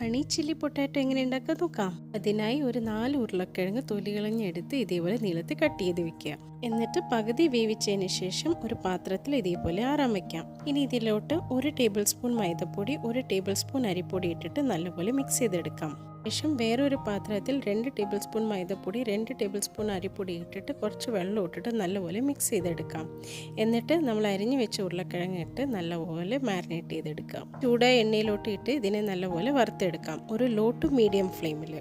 Honey chilli potato എങ്ങനെ ഉണ്ടാക്കാൻ നോക്കാം. അതിനായി ഒരു 4 ഉരുളക്കിഴങ്ങ് തൊലി കളഞ്ഞെടുത്ത് ഇതേപോലെ നീളത്തിൽ കട്ട് ചെയ്ത് വെക്കുക. എന്നിട്ട് പകുതി വേവിച്ചതിന് ശേഷം ഒരു പാത്രത്തിൽ ഇതേപോലെ ആറാൻ വയ്ക്കാം. ഇനി ഇതിലോട്ട് 1 ടേബിൾ സ്പൂൺ മൈദപ്പൊടി 1 ടേബിൾ സ്പൂൺ അരിപ്പൊടി ഇട്ടിട്ട് നല്ലപോലെ മിക്സ് ചെയ്തെടുക്കാം. ശേഷം വേറൊരു പാത്രത്തിൽ 2 ടേബിൾ സ്പൂൺ മൈദപ്പൊടി 2 ടേബിൾ സ്പൂൺ അരിപ്പൊടി ഇട്ടിട്ട് കുറച്ച് വെള്ളം ഇട്ടിട്ട് നല്ലപോലെ മിക്സ് ചെയ്തെടുക്കാം. എന്നിട്ട് നമ്മൾ അരിഞ്ഞു വെച്ച ഉരുളക്കിഴങ്ങ് ഇട്ട് നല്ലപോലെ മാരിനേറ്റ് ചെയ്തെടുക്കാം. ചൂടായ എണ്ണയിലോട്ട് ഇട്ട് ഇതിനെ നല്ലപോലെ വറുത്തെടുക്കാം, ഒരു ലോ ടു മീഡിയം ഫ്ലെയിമിൽ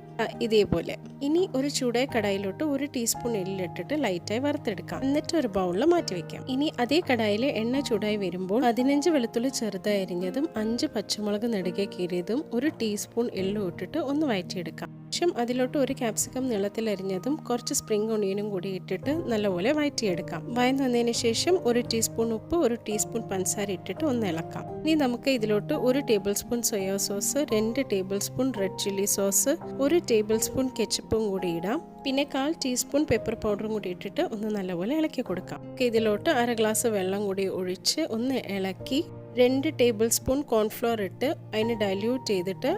ഇതേപോലെ. ഇനി ഒരു ചൂടായ കടായിലോട്ട് 1 ടീസ്പൂൺ എള്ളിട്ടിട്ട് ലൈറ്റായി വറുത്തെടുക്കാം. എന്നിട്ട് ഒരു ബൗളിൽ മാറ്റി വെക്കാം. ഇനി അതേ കടായിൽ എണ്ണ ചൂടായി വരുമ്പോൾ 15 വെളുത്തുള്ളി ചെറുതായി അരിഞ്ഞതും 5 പച്ചമുളക് നെടുകെ കീറിയതും 1 ടീസ്പൂൺ എള്ളും ഇട്ടിട്ട് ഒന്ന് വഴറ്റിയെടുക്കാം. ശേഷം അതിലോട്ട് 1 ക്യാപ്സിക്കം നീളത്തിൽ അരിഞ്ഞതും കുറച്ച് സ്പ്രിംഗ് ഒണിയനും കൂടി ഇട്ടിട്ട് നല്ലപോലെ വഴറ്റിയെടുക്കാം. വഴന്ന് വന്നതിന് ശേഷം 1 ടീസ്പൂൺ ഉപ്പ് 1 ടീസ്പൂൺ പഞ്ചസാര ഇട്ടിട്ട് ഒന്ന് ഇളക്കാം. ഇനി നമുക്ക് ഇതിലോട്ട് 1 tablespoon soya sauce 2 tablespoon red chilli sauce 1 tablespoon കെച്ചപ്പും കൂടി ഇടാം. പിന്നെ 1/4 ടീസ്പൂൺ പെപ്പർ പൗഡറും കൂടി ഇട്ടിട്ട് ഒന്ന് നല്ലപോലെ ഇളക്കി കൊടുക്കാം. ഇതിലോട്ട് 1/2 ഗ്ലാസ് വെള്ളം കൂടി ഒഴിച്ച് ഒന്ന് ഇളക്കി 2 ടേബിൾ സ്പൂൺ കോൺഫ്ലോർ ഇട്ട് അതിന് ഡൈല്യൂട്ട് ചെയ്തിട്ട്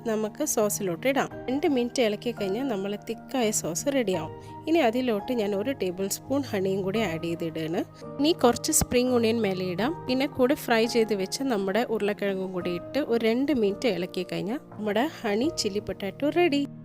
നമുക്ക് സോസിലോട്ട് ഇടാം. 2 മിനിറ്റ് ഇളക്കി കഴിഞ്ഞാൽ നമ്മൾ തിക്കായ സോസ് റെഡിയാവും. ഇനി അതിലോട്ട് ഞാൻ 1 ടേബിൾ സ്പൂൺ ഹണിയും കൂടി ആഡ് ചെയ്തിടുകയാണ്. ഇനി കുറച്ച് സ്പ്രിംഗ് ഒണിയൻ മേലെ ഇടാം. പിന്നെ കൂടെ ഫ്രൈ ചെയ്ത് വെച്ച് നമ്മുടെ ഉരുളക്കിഴങ്ങും കൂടി ഇട്ട് ഒരു 2 മിനിറ്റ് ഇളക്കി കഴിഞ്ഞാൽ നമ്മുടെ ഹണി ചില്ലി പൊട്ടാറ്റോ റെഡി.